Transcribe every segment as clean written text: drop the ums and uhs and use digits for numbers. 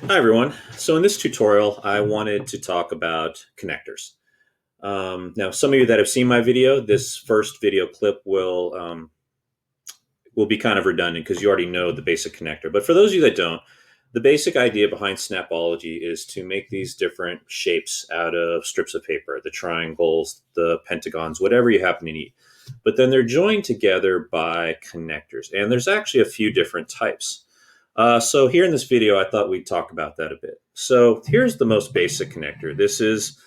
Hi everyone. So in this tutorial, I wanted to talk about connectors. Now, some of you that have seen my video, this first video clip will be kind of redundant because you already know the basic connector. But for those of you that don't, the basic idea behind Snapology is to make these different shapes out of strips of paper, the triangles, the pentagons, whatever you happen to need. But then they're joined together by connectors, and there's actually a few different types. So here in this video, I thought we'd talk about that a bit. So here's the most basic connector. This is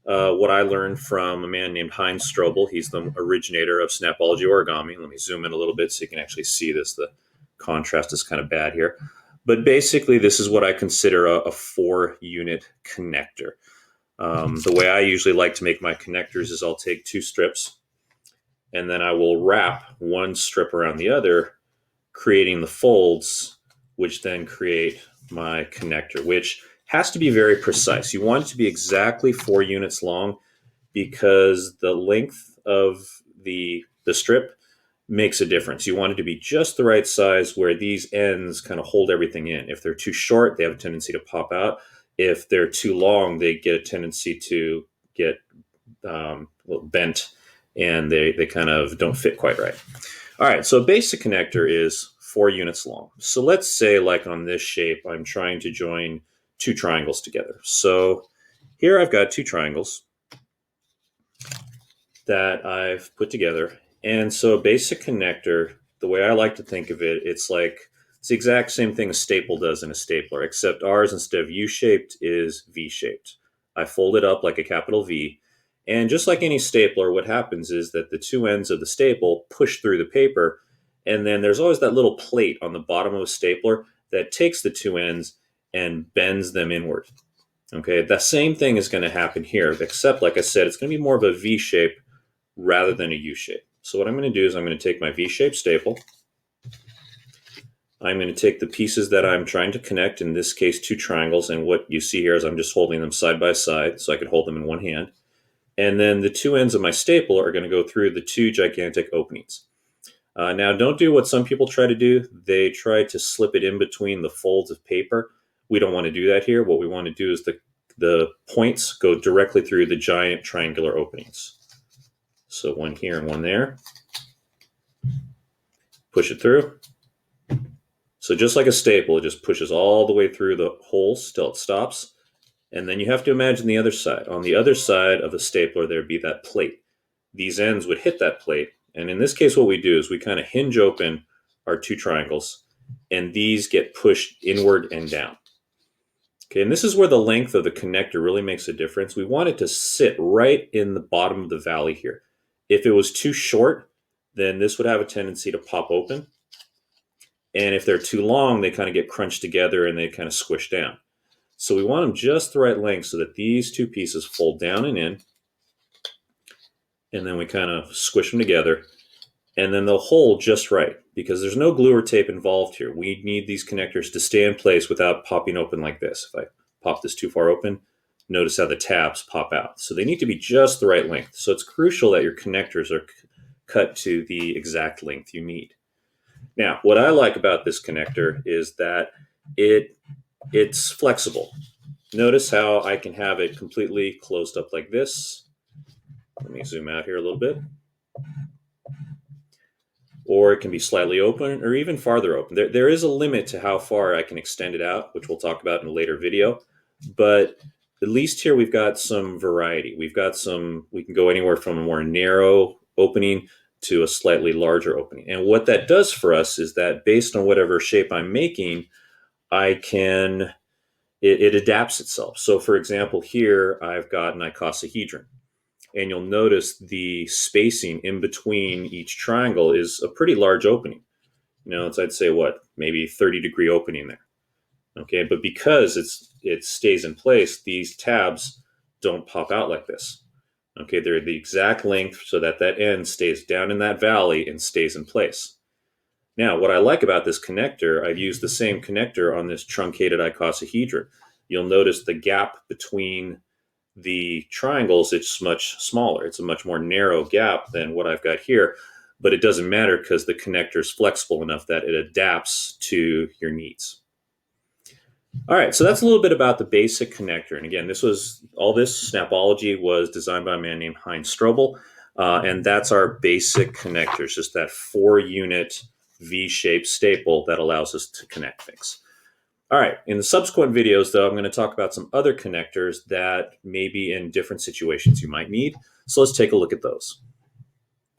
what I learned from a man named Heinz Strobel. He's the originator of Snapology origami. Let me zoom in a little bit so you can actually see this. The contrast is kind of bad here. But basically, this is what I consider a 4-unit connector. The way I usually like to make my connectors is I'll take 2 strips, and then I will wrap one strip around the other, creating the folds, which then create my connector, which has to be very precise. You want it to be exactly 4 units long because the length of the strip makes a difference. You want it to be just the right size where these ends kind of hold everything in. If they're too short, they have a tendency to pop out. If they're too long, they get a tendency to get bent, and they kind of don't fit quite right. All right, so a basic connector is 4 units long. So let's say, like on this shape, I'm trying to join 2 triangles together. So here I've got 2 triangles that I've put together. And so a basic connector, the way I like to think of it, it's the exact same thing a staple does in a stapler, except ours, instead of U-shaped, is V-shaped. I fold it up like a capital V. And just like any stapler, what happens is that the 2 ends of the staple push through the paper, and then there's always that little plate on the bottom of a stapler that takes the 2 ends and bends them inward. Okay, the same thing is going to happen here, except, like I said, it's going to be more of a V shape rather than a U shape. So what I'm going to do is I'm going to take my V-shaped staple. I'm going to take the pieces that I'm trying to connect, in this case 2 triangles, and what you see here is I'm just holding them side by side so I can hold them in one hand. And then the 2 ends of my staple are going to go through the 2 gigantic openings. Now, don't do what some people try to do. They try to slip it in between the folds of paper. We don't want to do that here. What we want to do is the points go directly through the giant triangular openings. So one here and one there. Push it through. So just like a staple, it just pushes all the way through the holes till it stops. And then you have to imagine the other side. On the other side of the stapler, there'd be that plate. These ends would hit that plate. And in this case, what we do is we kind of hinge open our 2 triangles, and these get pushed inward and down. Okay, and this is where the length of the connector really makes a difference. We want it to sit right in the bottom of the valley here. If it was too short, then this would have a tendency to pop open. And if they're too long, they kind of get crunched together and they kind of squish down. So we want them just the right length so that these 2 pieces fold down and in. And then we kind of squish them together. And then they'll hold just right because there's no glue or tape involved here. We need these connectors to stay in place without popping open like this. If I pop this too far open, notice how the tabs pop out. So they need to be just the right length. So it's crucial that your connectors are cut to the exact length you need. Now, what I like about this connector is that it's flexible. Notice how I can have it completely closed up like this. Let me zoom out here a little bit. Or it can be slightly open or even farther open. There is a limit to how far I can extend it out, which we'll talk about in a later video. But at least here we've got some variety. We can go anywhere from a more narrow opening to a slightly larger opening. And what that does for us is that based on whatever shape I'm making, it adapts itself. So for example, here I've got an icosahedron. And you'll notice the spacing in between each triangle is a pretty large opening. I'd say maybe 30-degree opening there. Okay, but because it stays in place, these tabs don't pop out like this. Okay, they're the exact length so that end stays down in that valley and stays in place. Now, what I like about this connector, I've used the same connector on this truncated icosahedron. You'll notice the gap between the triangles, it's much smaller. It's a much more narrow gap than what I've got here, but it doesn't matter because the connector is flexible enough that it adapts to your needs. All right, so that's a little bit about the basic connector. And again, this Snapology was designed by a man named Heinz Strobel, and that's our basic connector. It's just that 4-unit V-shaped staple that allows us to connect things. All right, in the subsequent videos, though, I'm going to talk about some other connectors that maybe in different situations you might need. So let's take a look at those.